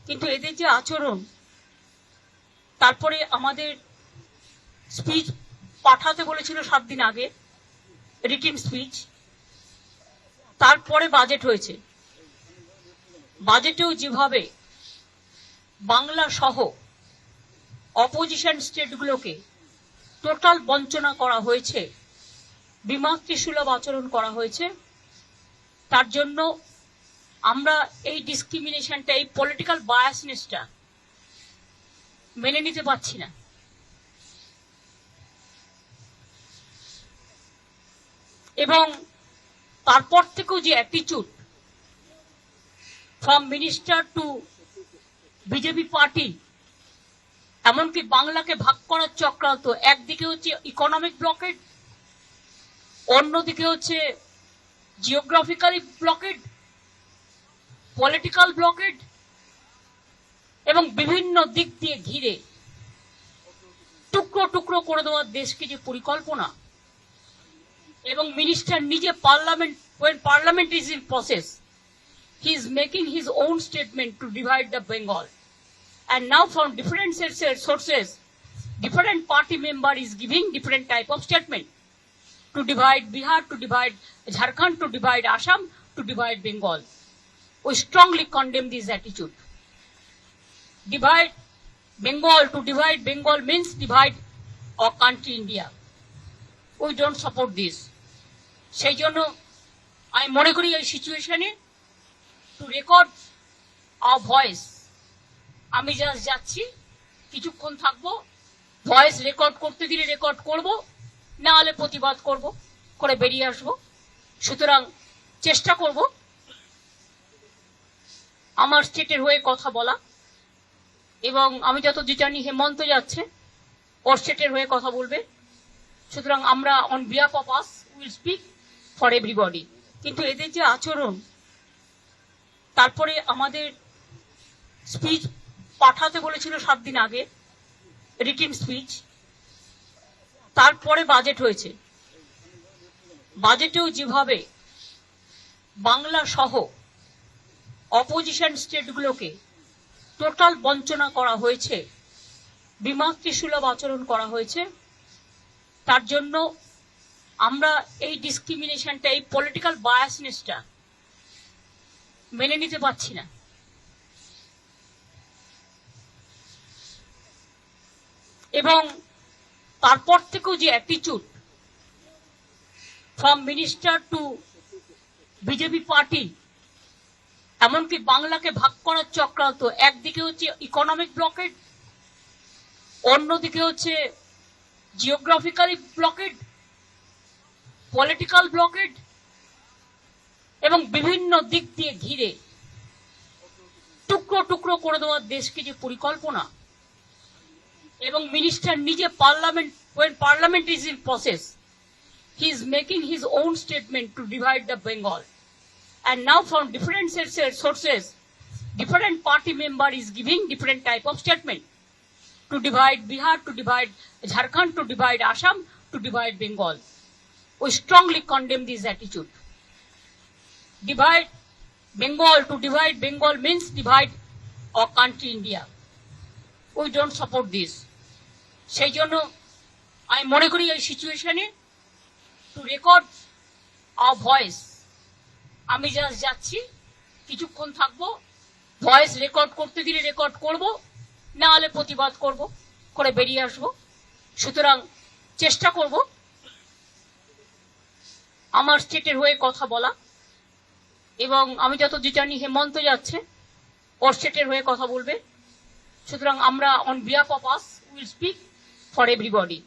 কিন্তু এদের যে আচরণ, তারপরে আমাদের স্পিচ পাঠাতে বলেছিল 7 দিন আগে, রিটেন স্পিচ, তারপরে বাজেট হয়েছে। বাজেটেও যেভাবে বাংলা সহ অপোজিশন স্টেটগুলোকে টোটাল বঞ্চনা করা হয়েছে, বিমাতৃসুলভ আচরণ করা হয়েছে, তার জন্য আমরা এই ডিসক্রিমিনেশনটা, এই পলিটিক্যাল বায়াসনেসটা মেনে নিতে পারছি না। এবং তারপর থেকেও যে attitude from minister two BJP party, এমনকি বাংলাকে ভাগ করার চক্রান্ত, একদিকে হচ্ছে ইকোনমিক ব্লকেড, অন্যদিকে হচ্ছে জিওগ্রাফিক্যালি ব্লকেড, পলিটিক্যাল ব্লকেড, এবং বিভিন্ন দিক দিয়ে ঘিরে টুকরো টুকরো করে দেওয়ার দেশকে যে পরিকল্পনা, এবং মিনিস্টার নিজে when parliament is in process, he is making his own statement to divide the Bengal, and now from different sources different party member is giving different type of statement to divide Bihar, to divide Jharkhand, to divide Assam, to divide Bengal. We strongly condemn this attitude. Divide Bengal, to divide Bengal means divide our country India. We don't support this. সেই জন্য আমি মনে করি এই সিচুয়েশনে two record hour voice, আমি just যাচ্ছি, কিছুক্ষণ থাকবো, ভয়েস রেকর্ড করতে দিলে রেকর্ড করব, না হলে প্রতিবাদ করব, করে বেরিয়ে আসবো। সুতরাং চেষ্টা করব আমার স্টেটের হয়ে কথা বলা, এবং আমি যত জানি হেমন্ত যাচ্ছে, ওর স্টেটের হয়ে কথা বলবে। সুতরাং আমরা on behalf of us will speak for everybody. কিন্তু এদের যে আচরণ, তারপরে আমাদের স্পিচ পাঠাতে বলেছিল 7 দিন আগে, রিটেন স্পিচ, তারপরে বাজেট হয়েছে। বাজেটেও যেভাবে বাংলা সহ অপোজিশন স্টেটগুলোকে টোটাল বঞ্চনা করা হয়েছে, বিমাতৃসুলভ আচরণ করা হয়েছে, তার জন্য আমরা এই ডিসক্রিমিনেশনটা, এই পলিটিক্যাল বায়াসনেসটা মেনে নিতে পারছি না। এবং তারপর থেকেও যে attitude from minister two BJP party, এমনকি বাংলাকে ভাগ করার চক্রান্ত, একদিকে হচ্ছে ইকোনমিক ব্লকেড, অন্যদিকে হচ্ছে জিওগ্রাফিক্যালি ব্লকেড, পলিটিক্যাল ব্লকেড, এবং বিভিন্ন দিক দিয়ে ঘিরে টুকরো টুকরো করে দেওয়ার দেশকে যে পরিকল্পনা, এবং মিনিস্টার নিজে when parliament is in process, he is making his own statement to divide the Bengal, and now from different sources different party member is giving different type of statement to divide Bihar, to divide Jharkhand, to divide Assam, to divide Bengal. We strongly condemn this attitude. Divide Bengal, to divide Bengal means divide our country India. We don't support this. সেই জন্য আমি মনে করি এই সিচুয়েশনে two record hour voice, আমি just যাচ্ছি, কিছুক্ষণ থাকবো, ভয়েস রেকর্ড করতে দিলে রেকর্ড করব, না হলে প্রতিবাদ করব, করে বেরিয়ে আসবো। সুতরাং চেষ্টা করব আমার স্টেটের হয়ে কথা বলা, এবং আমি যত জানি হেমন্ত যাচ্ছে, ওর স্টেটের হয়ে কথা বলবে। সুতরাং আমরা on behalf of us will speak for everybody.